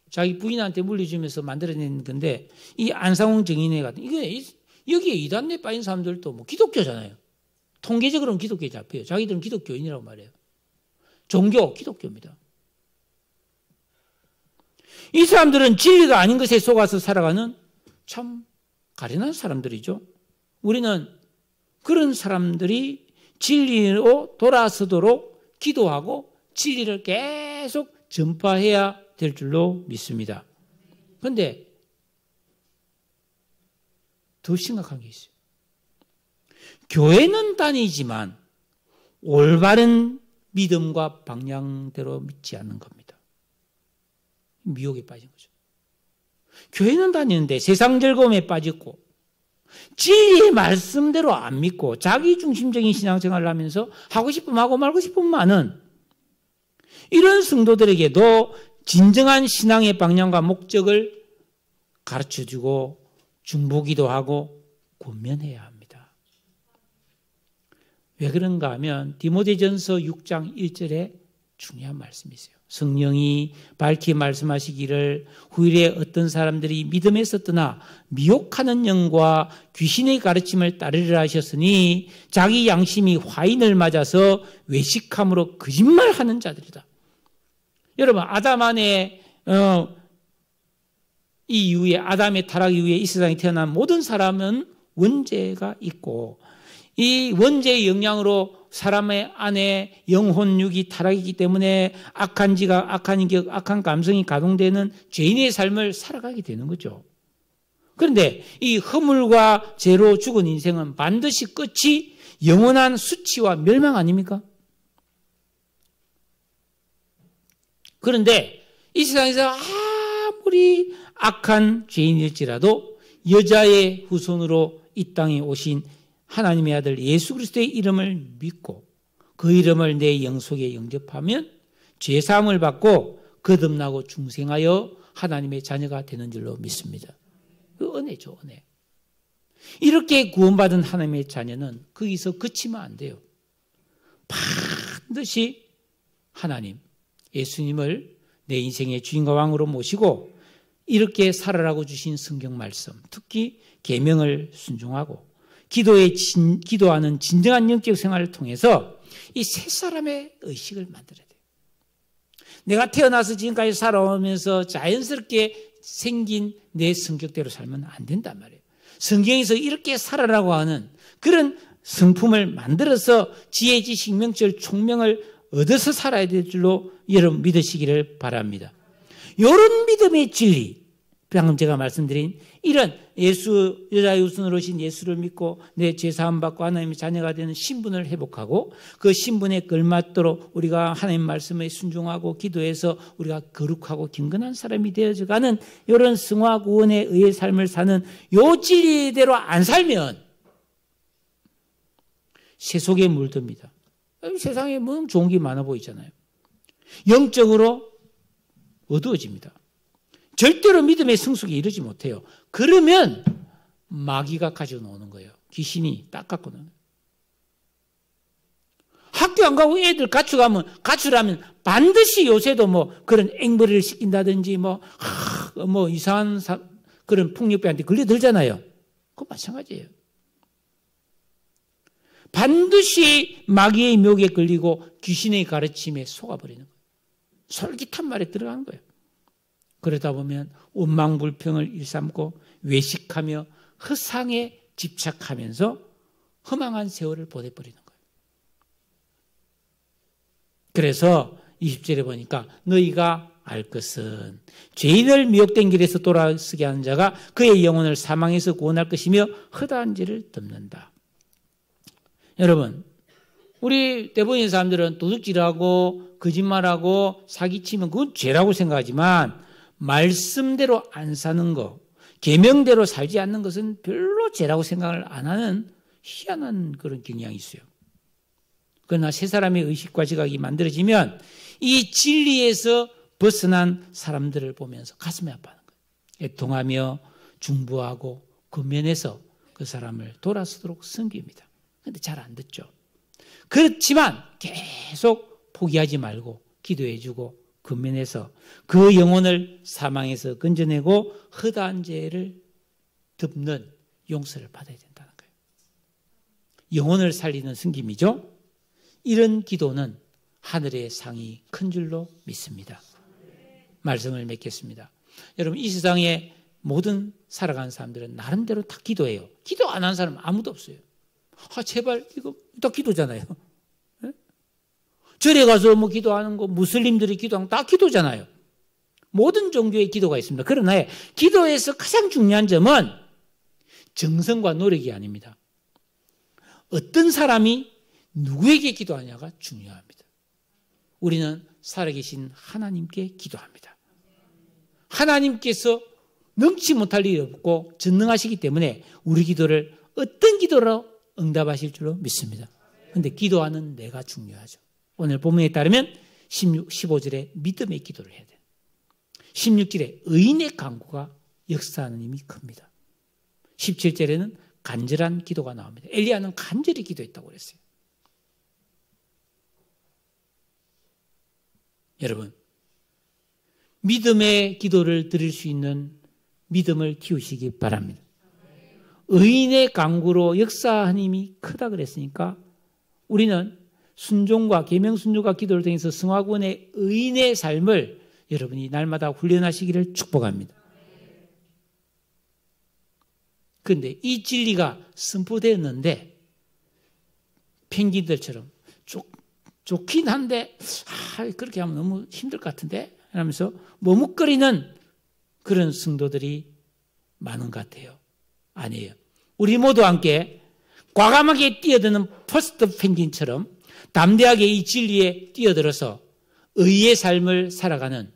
자기 부인한테 물려주면서 만들어낸 건데, 이 안상홍 증인회 같은 이게 여기에 이단에 빠진 사람들도 뭐 기독교잖아요. 통계적으로는 기독교에 잡혀요. 자기들은 기독교인이라고 말해요. 종교 기독교입니다. 이 사람들은 진리가 아닌 것에 속아서 살아가는 참 가련한 사람들이죠. 우리는 그런 사람들이 진리로 돌아서도록 기도하고 진리를 계속 전파해야 될 줄로 믿습니다. 그런데 더 심각한 게 있어요. 교회는 다니지만 올바른 믿음과 방향대로 믿지 않는 겁니다. 미혹에 빠진 거죠. 교회는 다니는데 세상 즐거움에 빠졌고 진리의 말씀대로 안 믿고 자기중심적인 신앙생활을 하면서 하고 싶으면 하고 말고 싶으면 마는 이런 성도들에게도 진정한 신앙의 방향과 목적을 가르쳐주고 중보기도 하고 권면해야 합니다. 왜 그런가 하면 디모데전서 6장 1절에 중요한 말씀이 있어요. 성령이 밝히 말씀하시기를 후일에 어떤 사람들이 믿음에서 떠나 미혹하는 영과 귀신의 가르침을 따르리라 하셨으니 자기 양심이 화인을 맞아서 외식함으로 거짓말하는 자들이다. 여러분 아담 안에 이 이후에 아담의 타락 이후에 이 세상에 태어난 모든 사람은 원죄가 있고 이 원죄의 영향으로 사람의 안에 영혼 육이 타락이기 때문에 악한 지각, 악한 인격, 악한 감성이 가동되는 죄인의 삶을 살아가게 되는 거죠. 그런데 이 허물과 죄로 죽은 인생은 반드시 끝이 영원한 수치와 멸망 아닙니까? 그런데 이 세상에서 아무리 악한 죄인일지라도 여자의 후손으로 이 땅에 오신 하나님의 아들 예수 그리스도의 이름을 믿고 그 이름을 내 영속에 영접하면 죄사함을 받고 거듭나고 중생하여 하나님의 자녀가 되는 줄로 믿습니다. 그 은혜죠, 은혜. 이렇게 구원받은 하나님의 자녀는 거기서 그치면 안 돼요. 반드시 하나님, 예수님을 내 인생의 주인과 왕으로 모시고 이렇게 살아라고 주신 성경 말씀, 특히 계명을 순종하고 기도하는 진정한 영적 생활을 통해서 이 새 사람의 의식을 만들어야 돼요. 내가 태어나서 지금까지 살아오면서 자연스럽게 생긴 내 성격대로 살면 안 된단 말이에요. 성경에서 이렇게 살아라고 하는 그런 성품을 만들어서 지혜, 지식, 명철, 총명을 얻어서 살아야 될 줄로 여러분 믿으시기를 바랍니다. 이런 믿음의 진리, 방금 제가 말씀드린 이런 여자의 우선으로 오신 예수를 믿고 내 죄사함 받고 하나님의 자녀가 되는 신분을 회복하고 그 신분에 걸맞도록 우리가 하나님 말씀에 순종하고 기도해서 우리가 거룩하고 경건한 사람이 되어져가는 이런 성화 구원에 의해 삶을 사는 요 진리대로 안 살면 세속에 물듭니다. 세상에 뭐 좋은 게 많아 보이잖아요. 영적으로 어두워집니다. 절대로 믿음의 성숙에 이르지 못해요. 그러면 마귀가 가져오는 거예요. 귀신이 딱 갖고 오는 거예요. 학교 안 가고 애들 가출하면 반드시 요새도 뭐 그런 앵벌이를 시킨다든지 뭐 이상한 그런 폭력배한테 걸려들잖아요. 그거 마찬가지예요. 반드시 마귀의 묘에 걸리고 귀신의 가르침에 속아버리는 거예요. 솔깃한 말에 들어가는 거예요. 그러다 보면 원망불평을 일삼고 외식하며 허상에 집착하면서 허망한 세월을 보내버리는 거예요. 그래서 20절에 보니까 너희가 알 것은 죄인을 미혹된 길에서 돌아서게 하는 자가 그의 영혼을 사망에서 구원할 것이며 허다한 죄를 덮는다. 여러분, 우리 대부분의 사람들은 도둑질하고 거짓말하고 사기치면 그건 죄라고 생각하지만 말씀대로 안 사는 거, 계명대로 살지 않는 것은 별로 죄라고 생각을 안 하는 희한한 그런 경향이 있어요. 그러나 세 사람의 의식과 지각이 만들어지면 이 진리에서 벗어난 사람들을 보면서 가슴이 아파하는 거예요. 애통하며 중보하고 근면해서 그 사람을 돌아서도록 섬깁니다. 그런데 잘 안 듣죠. 그렇지만 계속 포기하지 말고 기도해주고 근면해서 그 영혼을 사망에서 건져내고 허다한 죄를 덮는 용서를 받아야 된다는 거예요. 영혼을 살리는 섬김이죠. 이런 기도는 하늘의 상이 큰 줄로 믿습니다. 말씀을 맺겠습니다. 여러분, 이 세상에 모든 살아가는 사람들은 나름대로 다 기도해요. 기도 안 하는 사람은 아무도 없어요. 제발, 이거 다 기도잖아요. 네? 절에 가서 뭐 기도하는 거, 무슬림들이 기도하는 거 다 기도잖아요. 모든 종교의 기도가 있습니다. 그러나 기도에서 가장 중요한 점은 정성과 노력이 아닙니다. 어떤 사람이 누구에게 기도하냐가 중요합니다. 우리는 살아계신 하나님께 기도합니다. 하나님께서 능치 못할 일이 없고 전능하시기 때문에 우리 기도를 어떤 기도로 응답하실 줄로 믿습니다. 그런데 기도하는 내가 중요하죠. 오늘 본문에 따르면 15절에 믿음의 기도를 해야 돼요. 16절에 의인의 간구가 역사하는 힘이 큽니다. 17절에는 간절한 기도가 나옵니다. 엘리야는 간절히 기도했다고 그랬어요. 여러분, 믿음의 기도를 드릴 수 있는 믿음을 키우시기 바랍니다. 의인의 간구로 역사하는 힘이 크다 그랬으니까 우리는 순종과 계명 순종과 기도를 통해서 성화군의 의인의 삶을 여러분이 날마다 훈련하시기를 축복합니다. 그런데 이 진리가 선포되었는데 펭귄들처럼 좋긴 한데 그렇게 하면 너무 힘들 것 같은데 하면서 머뭇거리는 그런 성도들이 많은 것 같아요. 아니에요. 우리 모두 함께 과감하게 뛰어드는 퍼스트 펭귄처럼 담대하게 이 진리에 뛰어들어서 의의 삶을 살아가는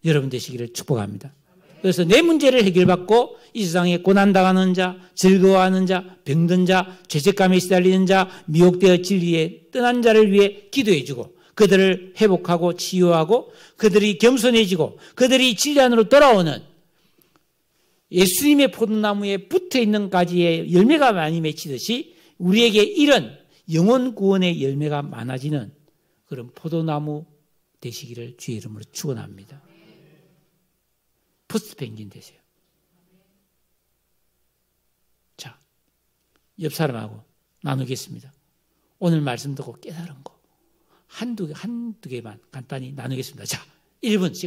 여러분 되시기를 축복합니다. 그래서 내 문제를 해결받고 이 세상에 고난당하는 자, 즐거워하는 자, 병든 자, 죄책감에 시달리는 자, 미혹되어 진리에 떠난 자를 위해 기도해주고 그들을 회복하고 치유하고 그들이 겸손해지고 그들이 진리 안으로 돌아오는 예수님의 포도나무에 붙어있는 가지에 열매가 많이 맺히듯이 우리에게 이런 영혼 구원의 열매가 많아지는 그런 포도나무 되시기를 주의 이름으로 축원합니다. 퍼스트 펭귄 되세요. 자, 옆 사람하고 나누겠습니다. 오늘 말씀 듣고 깨달은 거 한두 개만 간단히 나누겠습니다. 자, 1분 시간.